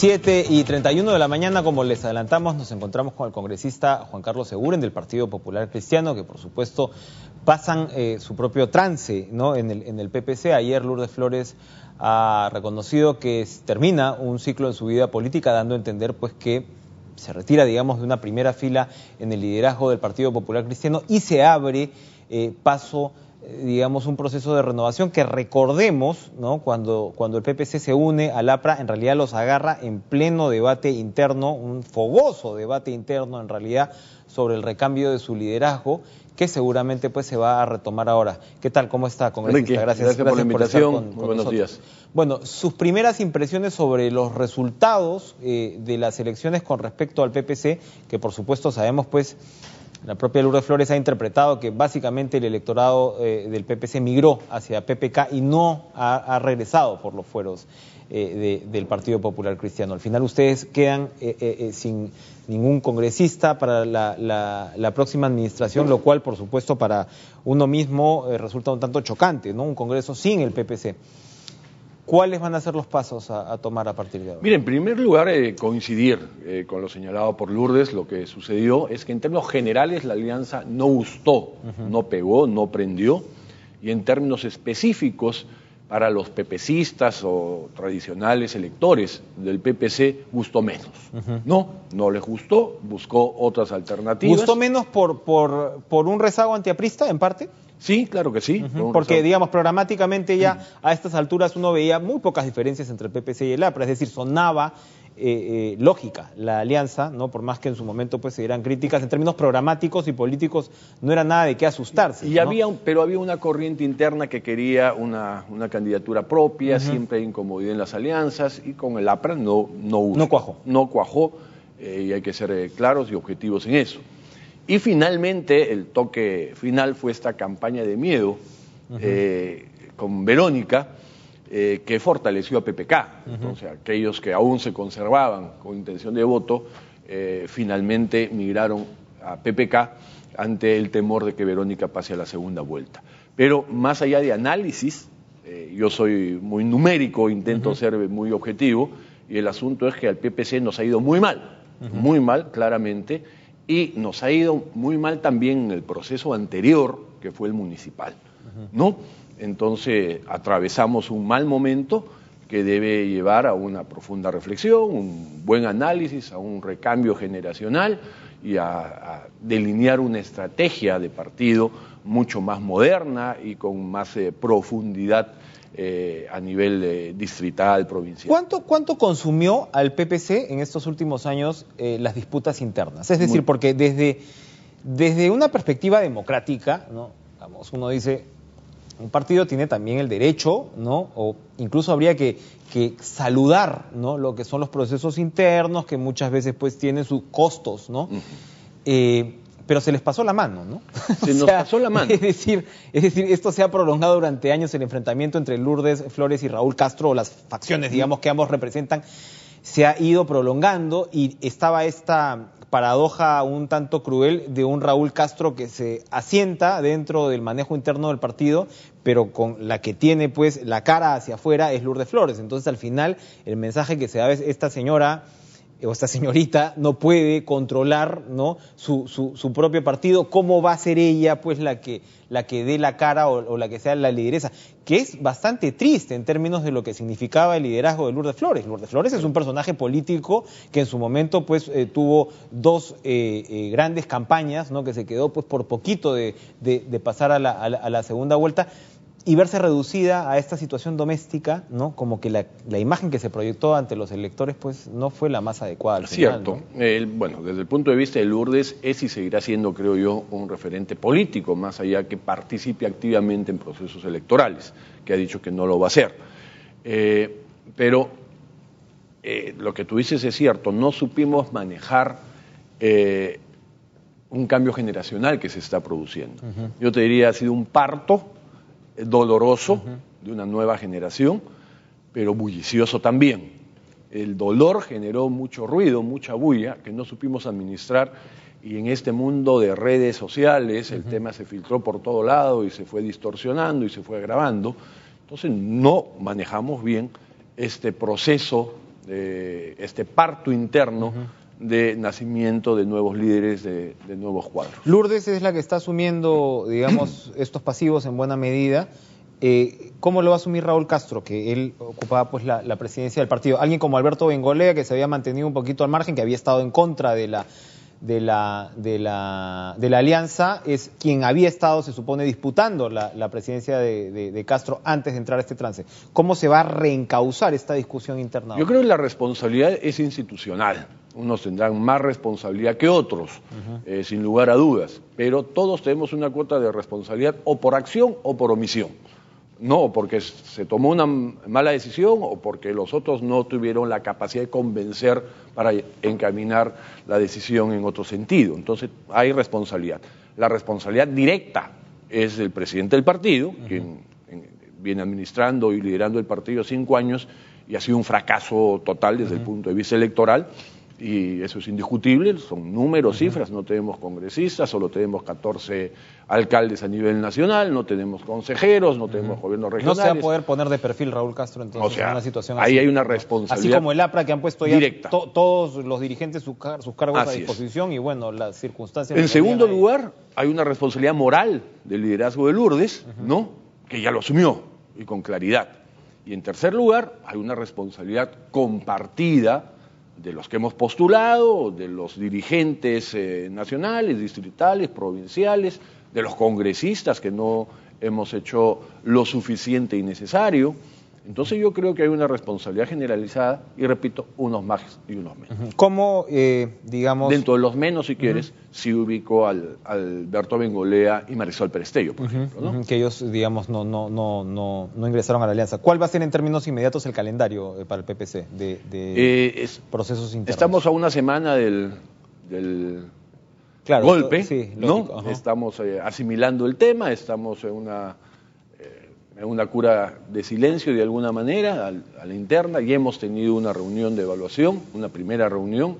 7:31 de la mañana, como les adelantamos, nos encontramos con el congresista Juan Carlos Seguren del Partido Popular Cristiano, que por supuesto pasan su propio trance, ¿no?, en el PPC. Ayer Lourdes Flores ha reconocido que termina un ciclo en su vida política, dando a entender pues que se retira, digamos, de una primera fila en el liderazgo del Partido Popular Cristiano y se abre paso, digamos, un proceso de renovación que, recordemos, ¿no?, cuando el PPC se une al APRA, en realidad los agarra en pleno debate interno, un fogoso debate interno en realidad, sobre el recambio de su liderazgo, que seguramente pues se va a retomar ahora. ¿Qué tal? ¿Cómo está, congresista? Gracias por la invitación. Muy buenos días. Bueno, sus primeras impresiones sobre los resultados de las elecciones con respecto al PPC, que por supuesto sabemos pues la propia Lourdes Flores ha interpretado que básicamente el electorado del PPC migró hacia PPK y no ha regresado por los fueros del Partido Popular Cristiano. Al final ustedes quedan sin ningún congresista para la próxima administración, lo cual por supuesto para uno mismo resulta un tanto chocante, ¿no? Un congreso sin el PPC. ¿Cuáles van a ser los pasos a tomar a partir de ahora? Mire, en primer lugar, coincidir con lo señalado por Lourdes. Lo que sucedió es que en términos generales la alianza no gustó, no pegó, no prendió, y en términos específicos para los pepecistas o tradicionales electores del PPC gustó menos. No les gustó, buscó otras alternativas. ¿Gustó menos por un rezago antiaprista en parte? Sí, claro que sí. Porque, digamos, programáticamente ya a estas alturas uno veía muy pocas diferencias entre el PPC y el APRA, es decir, sonaba lógica la alianza, ¿no? Por más que en su momento pues se dieran críticas en términos programáticos y políticos, no era nada de qué asustarse. Y ¿no? Pero había una corriente interna que quería una candidatura propia, siempre hay incomodidad en las alianzas, y con el APRA no cuajó. No cuajó, y hay que ser claros y objetivos en eso. Y finalmente, el toque final fue esta campaña de miedo con Verónica, que fortaleció a PPK. Entonces, aquellos que aún se conservaban con intención de voto, finalmente migraron a PPK ante el temor de que Verónica pase a la segunda vuelta. Pero más allá de análisis, yo soy muy numérico, intento ser muy objetivo, y el asunto es que al PPC nos ha ido muy mal, claramente, y nos ha ido muy mal también en el proceso anterior, que fue el municipal, ¿no? Entonces, atravesamos un mal momento que debe llevar a una profunda reflexión, un buen análisis, a un recambio generacional y a delinear una estrategia de partido mucho más moderna y con más profundidad a nivel distrital, provincial. ¿Cuánto consumió al PPC en estos últimos años las disputas internas? Es decir, porque desde una perspectiva democrática, ¿no?, digamos, uno dice, un partido tiene también el derecho, ¿no?, o incluso habría que saludar, ¿no?, lo que son los procesos internos, que muchas veces pues tienen sus costos, ¿no? Pero se les pasó la mano, ¿no? Nos pasó la mano. Es decir, esto se ha prolongado durante años, el enfrentamiento entre Lourdes Flores y Raúl Castro, o las facciones, digamos, que ambos representan, se ha ido prolongando, y estaba esta paradoja un tanto cruel de un Raúl Castro que se asienta dentro del manejo interno del partido, pero con la que tiene pues la cara hacia afuera es Lourdes Flores. Entonces, al final, el mensaje que se da es: esta señora o esta señorita no puede controlar, ¿no?, su propio partido. ¿Cómo va a ser ella pues la que dé la cara o la que sea la lideresa? Que es bastante triste en términos de lo que significaba el liderazgo de Lourdes Flores. Lourdes Flores es un personaje político que en su momento pues tuvo dos grandes campañas, ¿no?, que se quedó pues por poquito de pasar a la segunda vuelta, y verse reducida a esta situación doméstica, ¿no?, como que la imagen que se proyectó ante los electores pues no fue la más adecuada al final, ¿no? Cierto. Bueno, desde el punto de vista de Lourdes, es y seguirá siendo, creo yo, un referente político, más allá que participe activamente en procesos electorales, que ha dicho que no lo va a hacer. Pero lo que tú dices es cierto, no supimos manejar un cambio generacional que se está produciendo. Yo te diría, ha sido un parto doloroso de una nueva generación, pero bullicioso también. El dolor generó mucho ruido, mucha bulla, que no supimos administrar, y en este mundo de redes sociales el tema se filtró por todo lado y se fue distorsionando y se fue agravando. Entonces no manejamos bien este proceso este parto interno de nacimiento de nuevos líderes, de nuevos cuadros. Lourdes es la que está asumiendo, digamos, estos pasivos en buena medida. ¿Cómo lo va a asumir Raúl Castro, que él ocupaba pues la presidencia del partido? Alguien como Alberto Bengolea, que se había mantenido un poquito al margen, que había estado en contra de la alianza, es quien había estado, se supone, disputando la presidencia de Castro antes de entrar a este trance. ¿Cómo se va a reencauzar esta discusión interna? Yo creo que la responsabilidad es institucional. Unos tendrán más responsabilidad que otros, sin lugar a dudas, pero todos tenemos una cuota de responsabilidad o por acción o por omisión. No porque se tomó una mala decisión o porque los otros no tuvieron la capacidad de convencer para encaminar la decisión en otro sentido. Entonces hay responsabilidad. La responsabilidad directa es del presidente del partido, quien viene administrando y liderando el partido 5 años y ha sido un fracaso total desde el punto de vista electoral. Y eso es indiscutible, son números, cifras, no tenemos congresistas, solo tenemos 14 alcaldes a nivel nacional, no tenemos consejeros, no tenemos gobiernos regionales. No se va a poder poner de perfil Raúl Castro entonces en una situación así. Ahí hay una responsabilidad. Así como el APRA, que han puesto ya directa. Todos los dirigentes sus cargos a disposición y bueno, las circunstancias... En segundo lugar, hay una responsabilidad moral del liderazgo de Lourdes, ¿no? Que ya lo asumió y con claridad. Y en tercer lugar, hay una responsabilidad compartida de los que hemos postulado, de los dirigentes nacionales, distritales, provinciales, de los congresistas que no hemos hecho lo suficiente y necesario. Entonces yo creo que hay una responsabilidad generalizada y repito, unos más y unos menos. ¿Cómo, digamos... Dentro de los menos, si quieres, sí ubico al Alberto Bengolea y Marisol Perestello, por ejemplo, ¿no? Que ellos, digamos, no ingresaron a la alianza. ¿Cuál va a ser en términos inmediatos el calendario para el PPC de procesos internos? Estamos a una semana del golpe, sí, lógico, ¿no? Estamos asimilando el tema, estamos en una cura de silencio de alguna manera a la interna, y hemos tenido una reunión de evaluación, una primera reunión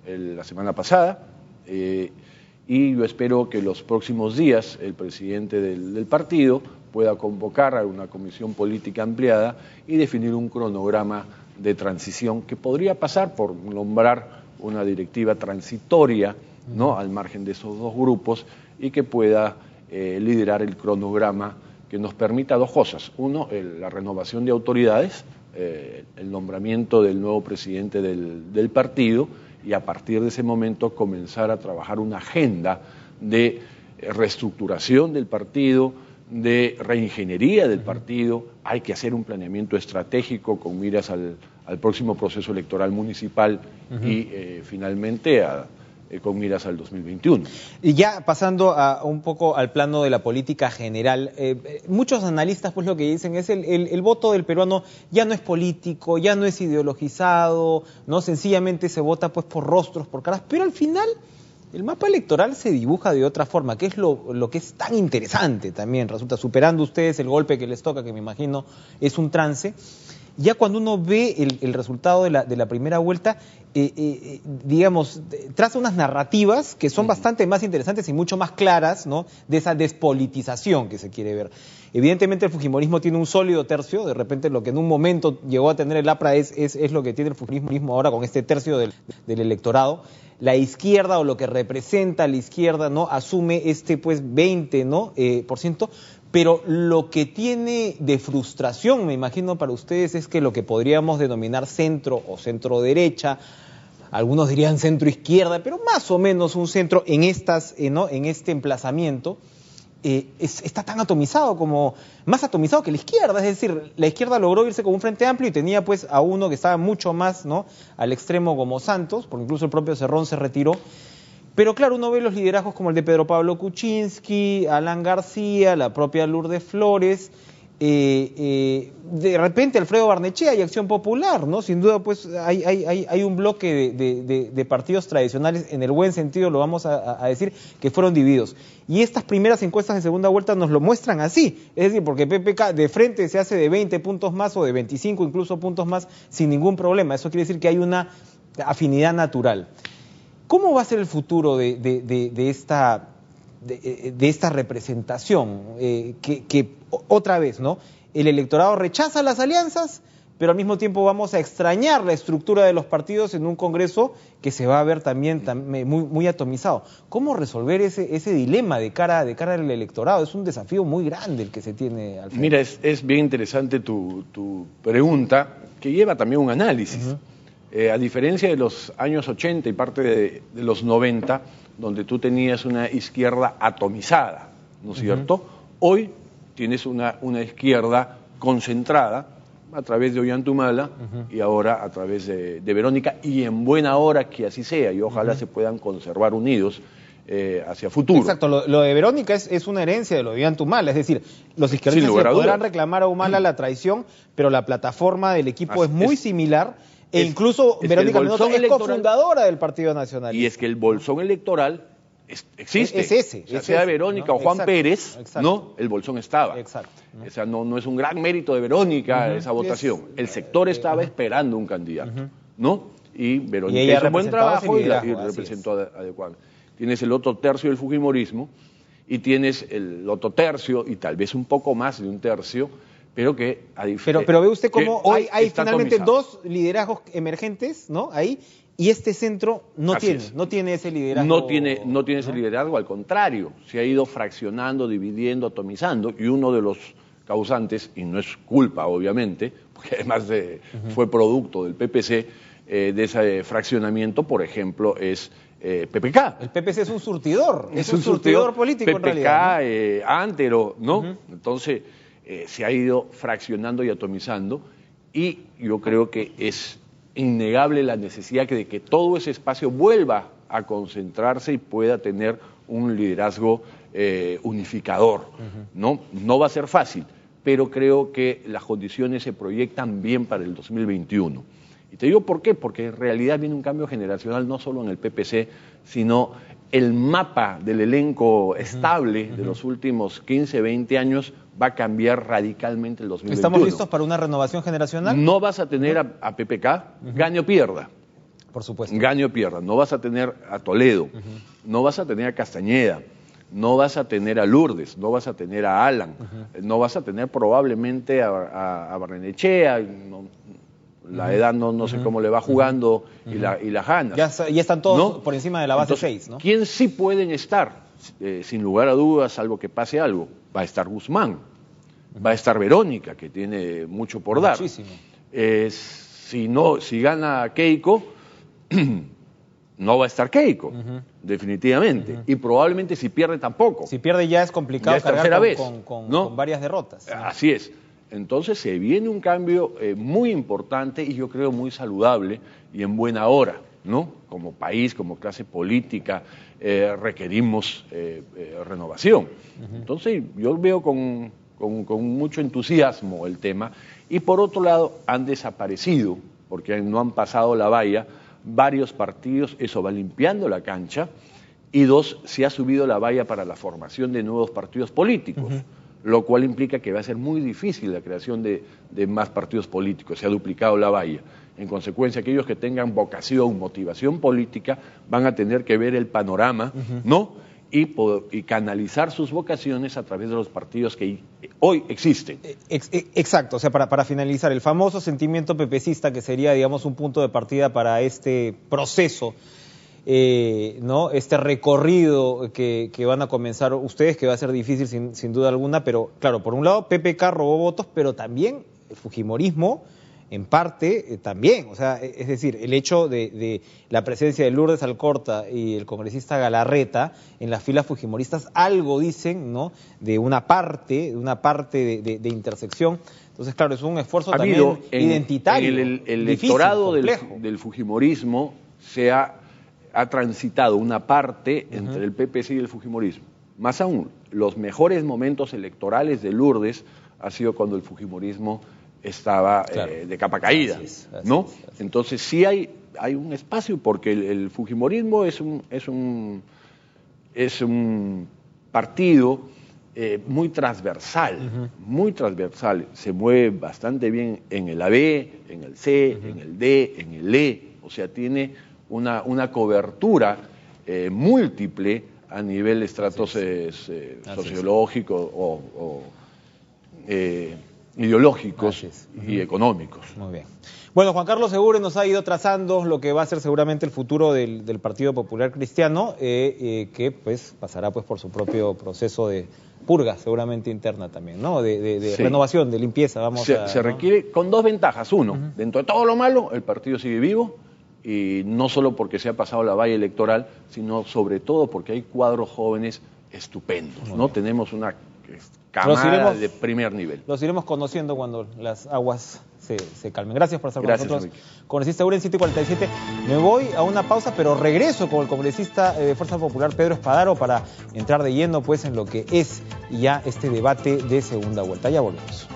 la semana pasada, y yo espero que los próximos días el presidente del partido pueda convocar a una comisión política ampliada y definir un cronograma de transición que podría pasar por nombrar una directiva transitoria, ¿no?, al margen de esos dos grupos, y que pueda liderar el cronograma que nos permita dos cosas. Uno, la renovación de autoridades, el nombramiento del nuevo presidente del partido, y a partir de ese momento comenzar a trabajar una agenda de reestructuración del partido, de reingeniería del partido. Hay que hacer un planeamiento estratégico con miras al próximo proceso electoral municipal y finalmente con miras al 2021. Y ya pasando un poco al plano de la política general, muchos analistas pues lo que dicen es el voto del peruano ya no es político, ya no es ideologizado, no, sencillamente se vota pues por rostros, por caras, pero al final el mapa electoral se dibuja de otra forma, que es lo que es tan interesante también, resulta, superando ustedes el golpe que les toca, que me imagino es un trance. Ya cuando uno ve el resultado de la primera vuelta, digamos, traza unas narrativas que son bastante más interesantes y mucho más claras, ¿no?, de esa despolitización que se quiere ver. Evidentemente el fujimorismo tiene un sólido tercio, de repente lo que en un momento llegó a tener el APRA es lo que tiene el fujimorismo ahora con este tercio del electorado. La izquierda, o lo que representa la izquierda, ¿no?, asume pues 20%, ¿no?, pero lo que tiene de frustración, me imagino, para ustedes es que lo que podríamos denominar centro o centro derecha, algunos dirían centro izquierda, pero más o menos un centro en este emplazamiento, está tan atomizado más atomizado que la izquierda. Es decir, la izquierda logró irse con un frente amplio y tenía pues a uno que estaba mucho más, ¿no?, al extremo, como Santos, porque incluso el propio Cerrón se retiró. Pero claro, uno ve los liderazgos como el de Pedro Pablo Kuczynski, Alan García, la propia Lourdes Flores, de repente Alfredo Barnechea y Acción Popular, ¿no? Sin duda, pues hay un bloque de partidos tradicionales, en el buen sentido lo vamos a decir, que fueron divididos. Y estas primeras encuestas de segunda vuelta nos lo muestran así, es decir, porque PPK de frente se hace de 20 puntos más o de 25 incluso puntos más sin ningún problema. Eso quiere decir que hay una afinidad natural. ¿Cómo va a ser el futuro de esta representación? Que otra vez, ¿no?, el electorado rechaza las alianzas, pero al mismo tiempo vamos a extrañar la estructura de los partidos en un Congreso que se va a ver también muy atomizado. ¿Cómo resolver ese dilema de cara al electorado? Es un desafío muy grande el que se tiene al frente. Mira, es bien interesante tu pregunta, que lleva también un análisis. A diferencia de los años 80 y parte de los 90, donde tú tenías una izquierda atomizada, ¿no es cierto? Hoy tienes una izquierda concentrada a través de Ollantumala y ahora a través de Verónica, y en buena hora que así sea, y ojalá se puedan conservar unidos hacia futuro. Exacto, lo de Verónica es una herencia de lo de Ollantumala, es decir, los izquierdistas se podrán reclamar a Humala la traición, pero la plataforma del equipo es muy similar, e incluso Verónica Mendoza es cofundadora del Partido Nacional. Y es que el bolsón electoral existe. Es ese. O sea, sea Verónica, ¿no?, o Juan Pérez, ¿no? El bolsón estaba. Exacto. O sea, no es un gran mérito de Verónica esa votación. El sector estaba esperando un candidato, ¿no? Y Verónica hizo un buen trabajo y representó adecuadamente. Tienes el otro tercio del fujimorismo y tienes el otro tercio, y tal vez un poco más de un tercio, pero que pero ve usted cómo hay finalmente atomizado. Dos liderazgos emergentes, ¿no? Ahí, y este centro no tiene ese liderazgo. No tiene ese liderazgo, al contrario, se ha ido fraccionando, dividiendo, atomizando, y uno de los causantes, y no es culpa obviamente, porque además fue producto del PPC, de ese fraccionamiento, por ejemplo, es PPK. El PPC es un surtidor, es un surtidor político PPK, en realidad, ¿no? Antero, ¿no? Entonces se ha ido fraccionando y atomizando, y yo creo que es innegable la necesidad de que todo ese espacio vuelva a concentrarse y pueda tener un liderazgo unificador, ¿no? No va a ser fácil, pero creo que las condiciones se proyectan bien para el 2021. Y te digo por qué, porque en realidad viene un cambio generacional no solo en el PPC, sino el mapa del elenco estable de los últimos 15, 20 años va a cambiar radicalmente el 2021. ¿Estamos listos para una renovación generacional? No vas a tener a PPK, gane o pierda. Por supuesto. Gane o pierda. No vas a tener a Toledo, no vas a tener a Castañeda, no vas a tener a Lourdes, no vas a tener a Alan, no vas a tener probablemente a Barrenechea, la edad no sé cómo le va jugando y las ganas. Ya están todos, ¿no?, por encima de la base. Entonces, 6, ¿no? ¿Quién sí pueden estar? Sin lugar a dudas, salvo que pase algo, va a estar Guzmán, va a estar Verónica, que tiene mucho por dar. Muchísimo. Si gana Keiko, no va a estar Keiko, definitivamente. Y probablemente si pierde tampoco. Si pierde ya es complicado cargar con varias derrotas. ¿No? Así es. Entonces se viene un cambio muy importante y yo creo muy saludable y en buena hora, ¿no? Como país, como clase política, requerimos renovación. Entonces yo veo con mucho entusiasmo el tema. Y por otro lado han desaparecido, porque no han pasado la valla, varios partidos, eso va limpiando la cancha, y dos, se ha subido la valla para la formación de nuevos partidos políticos. Lo cual implica que va a ser muy difícil la creación de más partidos políticos, se ha duplicado la valla. En consecuencia, aquellos que tengan vocación, motivación política, van a tener que ver el panorama, ¿no? Y canalizar sus vocaciones a través de los partidos que hoy existen. Exacto, o sea, para finalizar, el famoso sentimiento pepecista, que sería, digamos, un punto de partida para este proceso, ¿no? Este recorrido que van a comenzar ustedes, que va a ser difícil sin duda alguna, pero claro, por un lado PPK robó votos, pero también el fujimorismo en parte también, o sea, es decir, el hecho de la presencia de Lourdes Alcorta y el congresista Galarreta en las filas fujimoristas algo dicen, ¿no?, de una parte de intersección. Entonces, claro, es un esfuerzo también identitario. El electorado del fujimorismo ha transitado una parte entre el PPC y el fujimorismo. Más aún, los mejores momentos electorales de Lourdes ha sido cuando el fujimorismo estaba de capa caída, ¿no? Entonces sí hay un espacio, porque el fujimorismo es un partido muy transversal, se mueve bastante bien en el AB, en el C, en el D, en el E, o sea, tiene una cobertura múltiple a nivel estratos sociológico ideológicos y económicos. Muy bien. Bueno, Juan Carlos Segure nos ha ido trazando lo que va a ser seguramente el futuro del Partido Popular Cristiano, que pues pasará pues por su propio proceso de purga, seguramente interna también, ¿no? De renovación, de limpieza. Se requiere con dos ventajas. Uno, dentro de todo lo malo, el partido sigue vivo, y no solo porque se ha pasado la valla electoral, sino sobre todo porque hay cuadros jóvenes estupendos, ¿no? Tenemos una camada de primer nivel. Los iremos conociendo cuando las aguas se calmen. Gracias por estar con nosotros. Enrique. Congresista Segure en 7:47. Me voy a una pausa, pero regreso con el congresista de Fuerza Popular, Pedro Espadaro, para entrar de lleno pues en lo que es ya este debate de segunda vuelta. Ya volvemos.